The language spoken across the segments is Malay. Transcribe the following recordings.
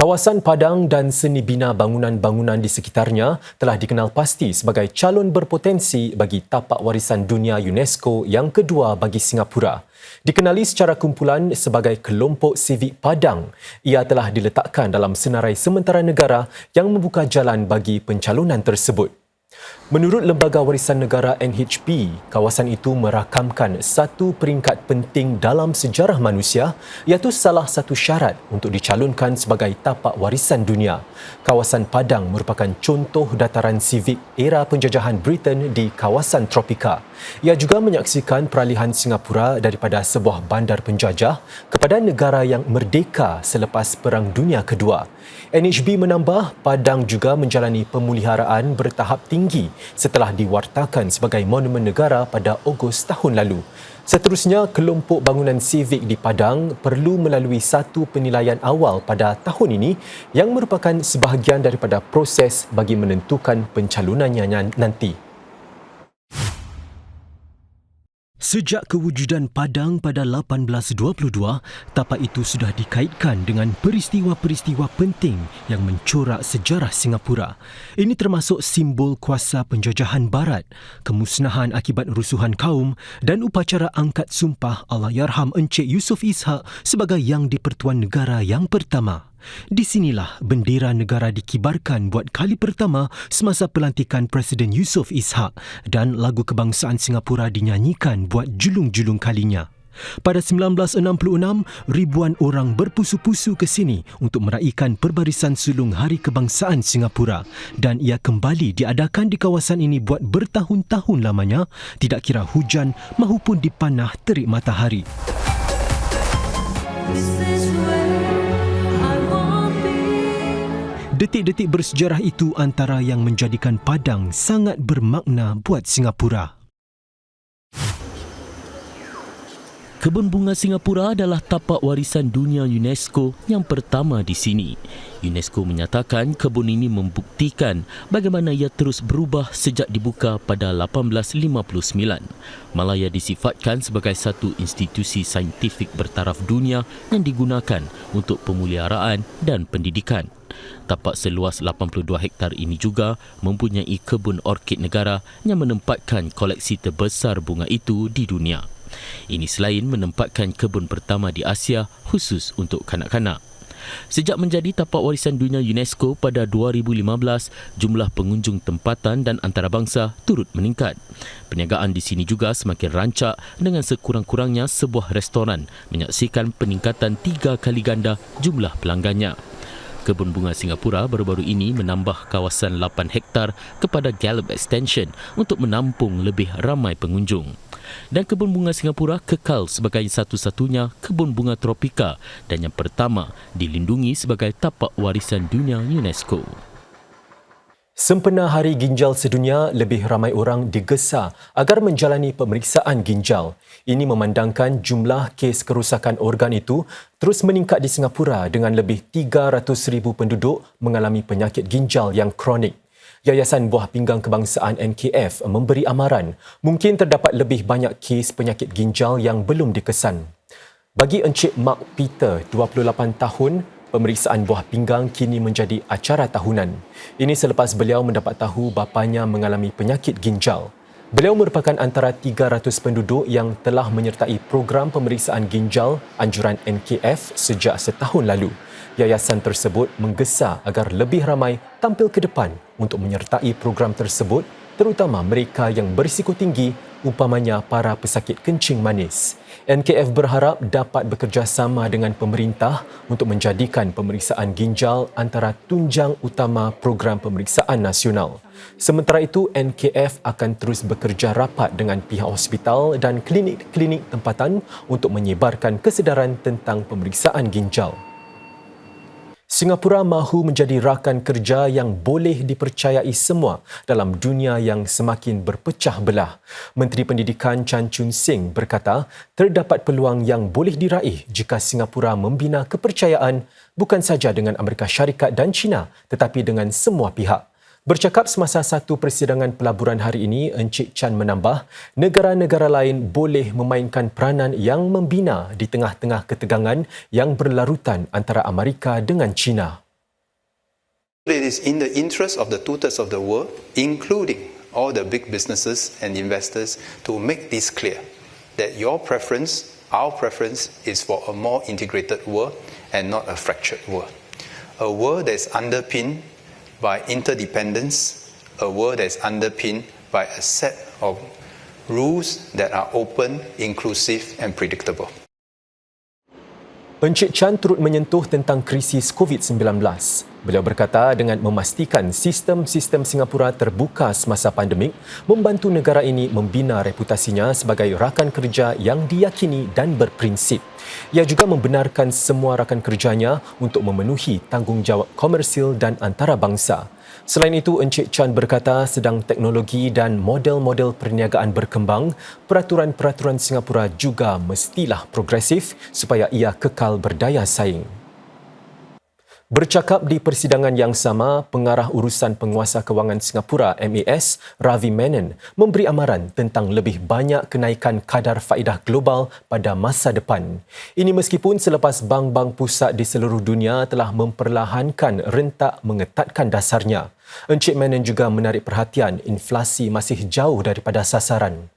Kawasan Padang dan seni bina bangunan-bangunan di sekitarnya telah dikenal pasti sebagai calon berpotensi bagi tapak warisan dunia UNESCO yang kedua bagi Singapura. Dikenali secara kumpulan sebagai Kelompok Sivik Padang, ia telah diletakkan dalam senarai sementara negara yang membuka jalan bagi pencalonan tersebut. Menurut Lembaga Warisan Negara NHB, kawasan itu merakamkan satu peringkat penting dalam sejarah manusia, iaitu salah satu syarat untuk dicalonkan sebagai tapak warisan dunia. Kawasan Padang merupakan contoh dataran sivik era penjajahan Britain di kawasan tropika. Ia juga menyaksikan peralihan Singapura daripada sebuah bandar penjajah kepada negara yang merdeka selepas Perang Dunia Kedua. NHB menambah, Padang juga menjalani pemuliharaan bertahap tinggi setelah diwartakan sebagai monumen negara pada Ogos tahun lalu. Seterusnya, kelompok bangunan sivik di Padang perlu melalui satu penilaian awal pada tahun ini yang merupakan sebahagian daripada proses bagi menentukan pencalonannya nanti. Sejak kewujudan Padang pada 1822, tapak itu sudah dikaitkan dengan peristiwa-peristiwa penting yang mencorak sejarah Singapura. Ini termasuk simbol kuasa penjajahan Barat, kemusnahan akibat rusuhan kaum dan upacara angkat sumpah Allahyarham Encik Yusof Ishak sebagai Yang di-Pertuan Negara yang pertama. Di sinilah bendera negara dikibarkan buat kali pertama semasa pelantikan Presiden Yusof Ishak dan lagu kebangsaan Singapura dinyanyikan buat julung-julung kalinya. Pada 1966, ribuan orang berpusu-pusu ke sini untuk meraihkan perbarisan sulung Hari Kebangsaan Singapura dan ia kembali diadakan di kawasan ini buat bertahun-tahun lamanya, tidak kira hujan mahupun dipanah terik matahari. Detik-detik bersejarah itu antara yang menjadikan Padang sangat bermakna buat Singapura. Kebun bunga Singapura adalah tapak warisan dunia UNESCO yang pertama di sini. UNESCO menyatakan kebun ini membuktikan bagaimana ia terus berubah sejak dibuka pada 1859. Malaya disifatkan sebagai satu institusi saintifik bertaraf dunia yang digunakan untuk pemeliharaan dan pendidikan. Tapak seluas 82 hektar ini juga mempunyai kebun orkid negara yang menempatkan koleksi terbesar bunga itu di dunia. Ini selain menempatkan kebun pertama di Asia khusus untuk kanak-kanak. Sejak menjadi tapak warisan dunia UNESCO pada 2015, jumlah pengunjung tempatan dan antarabangsa turut meningkat. Perniagaan di sini juga semakin rancak dengan sekurang-kurangnya sebuah restoran menyaksikan peningkatan 3 kali ganda jumlah pelanggannya. Kebun bunga Singapura baru-baru ini menambah kawasan 8 hektar kepada Gallop Extension untuk menampung lebih ramai pengunjung. Dan kebun bunga Singapura kekal sebagai satu-satunya kebun bunga tropika dan yang pertama dilindungi sebagai tapak warisan dunia UNESCO. Sempena Hari Ginjal Sedunia, lebih ramai orang digesa agar menjalani pemeriksaan ginjal. Ini memandangkan jumlah kes kerosakan organ itu terus meningkat di Singapura dengan lebih 300,000 penduduk mengalami penyakit ginjal yang kronik. Yayasan Buah Pinggang Kebangsaan NKF memberi amaran mungkin terdapat lebih banyak kes penyakit ginjal yang belum dikesan. Bagi Encik Mark Peter, 28 tahun, pemeriksaan buah pinggang kini menjadi acara tahunan. Ini selepas beliau mendapat tahu bapanya mengalami penyakit ginjal. Beliau merupakan antara 300 penduduk yang telah menyertai program pemeriksaan ginjal anjuran NKF sejak setahun lalu. Yayasan tersebut menggesa agar lebih ramai tampil ke depan untuk menyertai program tersebut, terutama mereka yang berisiko tinggi, umpamanya para pesakit kencing manis. NKF berharap dapat bekerjasama dengan pemerintah untuk menjadikan pemeriksaan ginjal antara tunjang utama program pemeriksaan nasional. Sementara itu, NKF akan terus bekerja rapat dengan pihak hospital dan klinik-klinik tempatan untuk menyebarkan kesedaran tentang pemeriksaan ginjal. Singapura mahu menjadi rakan kerja yang boleh dipercayai semua dalam dunia yang semakin berpecah belah. Menteri Pendidikan Chan Chun Sing berkata, terdapat peluang yang boleh diraih jika Singapura membina kepercayaan bukan saja dengan Amerika Syarikat dan China tetapi dengan semua pihak. Bercakap semasa satu persidangan pelaburan hari ini, Encik Chan menambah, negara-negara lain boleh memainkan peranan yang membina di tengah-tengah ketegangan yang berlarutan antara Amerika dengan China. It is in the interest of the two-thirds of the world, including all the big businesses and investors, to make this clear that your preference, our preference, is for a more integrated world and not a fractured world. A world that is underpinned by interdependence, a world that is underpinned by a set of rules that are open, inclusive and predictable. Encik Chan turut menyentuh tentang krisis COVID-19. Beliau berkata dengan memastikan sistem-sistem Singapura terbuka semasa pandemik membantu negara ini membina reputasinya sebagai rakan kerja yang diyakini dan berprinsip. Ia juga membenarkan semua rakan kerjanya untuk memenuhi tanggungjawab komersil dan antarabangsa. Selain itu, Encik Chan berkata sedang teknologi dan model-model perniagaan berkembang, peraturan-peraturan Singapura juga mestilah progresif supaya ia kekal berdaya saing. Bercakap di persidangan yang sama, Pengarah Urusan Penguasa Kewangan Singapura MAS, Ravi Menon, memberi amaran tentang lebih banyak kenaikan kadar faedah global pada masa depan. Ini meskipun selepas bank-bank pusat di seluruh dunia telah memperlahankan rentak mengetatkan dasarnya. Encik Menon juga menarik perhatian inflasi masih jauh daripada sasaran.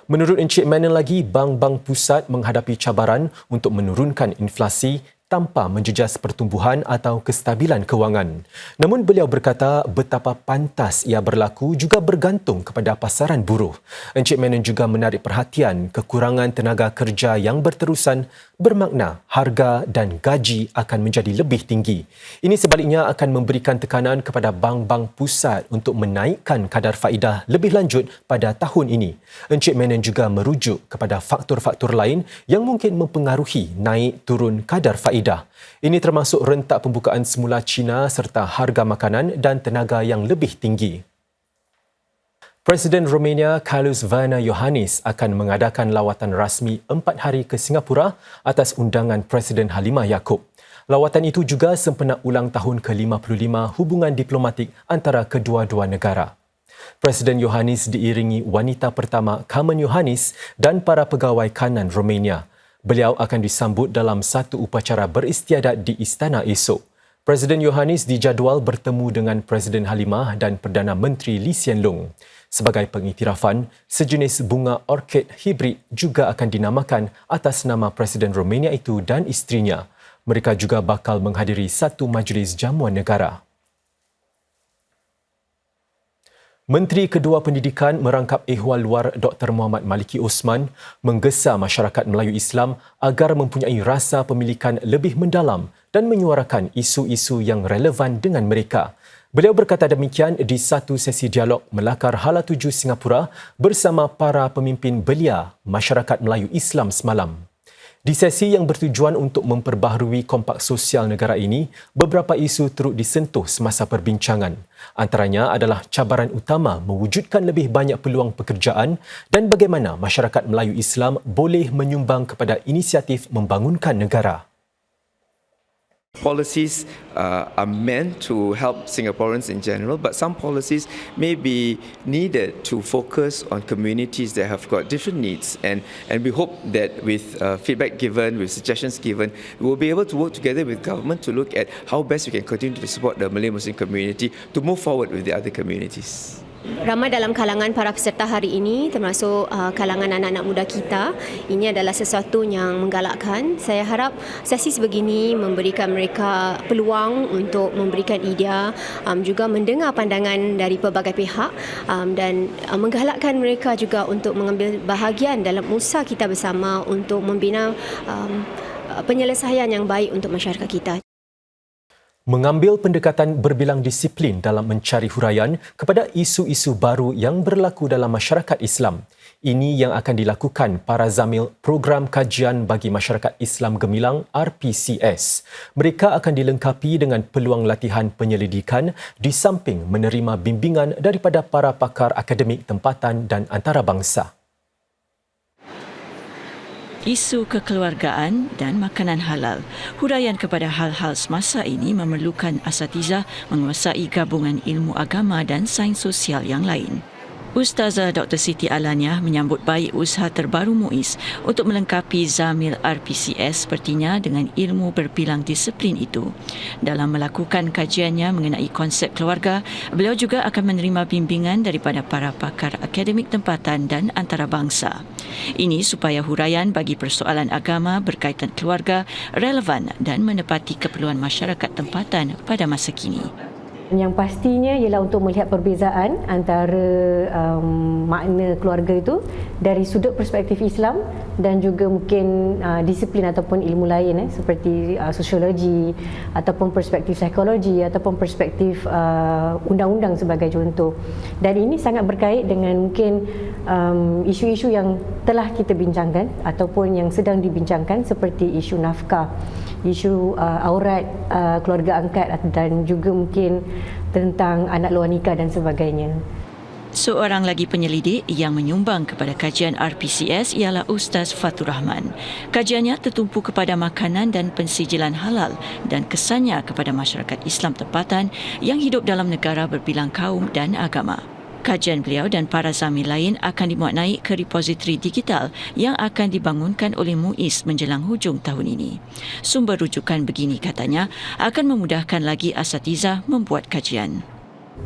Menurut Encik Menon lagi, bank-bank pusat menghadapi cabaran untuk menurunkan inflasi tanpa menjejas pertumbuhan atau kestabilan kewangan. Namun beliau berkata betapa pantas ia berlaku juga bergantung kepada pasaran buruh. Encik Menon juga menarik perhatian kekurangan tenaga kerja yang berterusan bermakna harga dan gaji akan menjadi lebih tinggi. Ini sebaliknya akan memberikan tekanan kepada bank-bank pusat untuk menaikkan kadar faedah lebih lanjut pada tahun ini. Encik Menon juga merujuk kepada faktor-faktor lain yang mungkin mempengaruhi naik turun kadar faedah. Ini termasuk rentak pembukaan semula China serta harga makanan dan tenaga yang lebih tinggi. Presiden Romania Klaus Werner Iohannis akan mengadakan lawatan rasmi 4 hari ke Singapura atas undangan Presiden Halimah Yacob. Lawatan itu juga sempena ulang tahun ke-55 hubungan diplomatik antara kedua-dua negara. Presiden Iohannis diiringi wanita pertama Carmen Iohannis dan para pegawai kanan Romania. Beliau akan disambut dalam satu upacara beristiadat di istana esok. Presiden Iohannis dijadual bertemu dengan Presiden Halimah dan Perdana Menteri Lee Hsien Loong. Sebagai pengiktirafan, sejenis bunga orkid hibrid juga akan dinamakan atas nama Presiden Romania itu dan isterinya. Mereka juga bakal menghadiri satu majlis jamuan negara. Menteri Kedua Pendidikan merangkap ehwal luar Dr. Muhammad Maliki Osman menggesa masyarakat Melayu Islam agar mempunyai rasa pemilikan lebih mendalam dan menyuarakan isu-isu yang relevan dengan mereka. Beliau berkata demikian di satu sesi dialog Melakar Hala 7 Singapura bersama para pemimpin belia masyarakat Melayu Islam semalam. Di sesi yang bertujuan untuk memperbaharui kompak sosial negara ini, beberapa isu turut disentuh semasa perbincangan. Antaranya adalah cabaran utama mewujudkan lebih banyak peluang pekerjaan dan bagaimana masyarakat Melayu Islam boleh menyumbang kepada inisiatif membangunkan negara. Policies are meant to help Singaporeans in general, but some policies may be needed to focus on communities that have got different needs. And we hope that with feedback given, with suggestions given, we will be able to work together with government to look at how best we can continue to support the Malay Muslim community to move forward with the other communities. Ramai dalam kalangan para peserta hari ini, termasuk kalangan anak-anak muda kita, ini adalah sesuatu yang menggalakkan. Saya harap sesi sebegini memberikan mereka peluang untuk memberikan idea, juga mendengar pandangan dari pelbagai pihak dan menggalakkan mereka juga untuk mengambil bahagian dalam usaha kita bersama untuk membina penyelesaian yang baik untuk masyarakat kita. Mengambil pendekatan berbilang disiplin dalam mencari huraian kepada isu-isu baru yang berlaku dalam masyarakat Islam. Ini yang akan dilakukan para zamil Program Kajian bagi Masyarakat Islam Gemilang RPCS. Mereka akan dilengkapi dengan peluang latihan penyelidikan di samping menerima bimbingan daripada para pakar akademik tempatan dan antarabangsa. Isu kekeluargaan dan makanan halal. Huraian kepada hal-hal semasa ini memerlukan asatizah menguasai gabungan ilmu agama dan sains sosial yang lain. Ustazah Dr. Siti Alaniah menyambut baik usaha terbaru MUIS untuk melengkapi zamil RPCS sepertinya dengan ilmu berbilang disiplin itu. Dalam melakukan kajiannya mengenai konsep keluarga, beliau juga akan menerima bimbingan daripada para pakar akademik tempatan dan antarabangsa. Ini supaya huraian bagi persoalan agama berkaitan keluarga relevan dan menepati keperluan masyarakat tempatan pada masa kini. Yang pastinya ialah untuk melihat perbezaan antara makna keluarga itu dari sudut perspektif Islam dan juga mungkin disiplin ataupun ilmu lain seperti sosiologi ataupun perspektif psikologi ataupun perspektif undang-undang sebagai contoh. Dan ini sangat berkait dengan mungkin isu-isu yang telah kita bincangkan ataupun yang sedang dibincangkan seperti isu nafkah, isu aurat keluarga angkat dan juga mungkin tentang anak luar nikah dan sebagainya. Seorang lagi penyelidik yang menyumbang kepada kajian RPCS ialah Ustaz Fatur Rahman. Kajiannya tertumpu kepada makanan dan pensijilan halal dan kesannya kepada masyarakat Islam tempatan yang hidup dalam negara berbilang kaum dan agama. Kajian beliau dan para zamil lain akan dimuat naik ke repository digital yang akan dibangunkan oleh MUIS menjelang hujung tahun ini. Sumber rujukan begini katanya akan memudahkan lagi asatizah membuat kajian.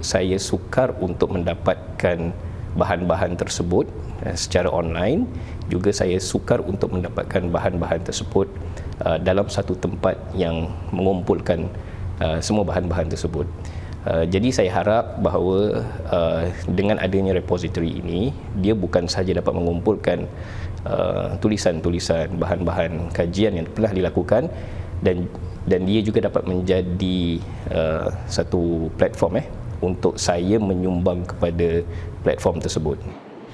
Saya sukar untuk mendapatkan bahan-bahan tersebut secara online. Juga saya sukar untuk mendapatkan bahan-bahan tersebut dalam satu tempat yang mengumpulkan semua bahan-bahan tersebut. Jadi saya harap bahawa dengan adanya repository ini, dia bukan sahaja dapat mengumpulkan tulisan-tulisan, bahan-bahan kajian yang telah dilakukan dan dia juga dapat menjadi satu platform untuk saya menyumbang kepada platform tersebut.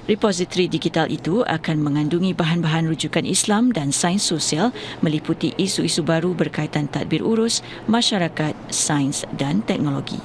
Repository digital itu akan mengandungi bahan-bahan rujukan Islam dan sains sosial meliputi isu-isu baru berkaitan tadbir urus, masyarakat, sains dan teknologi.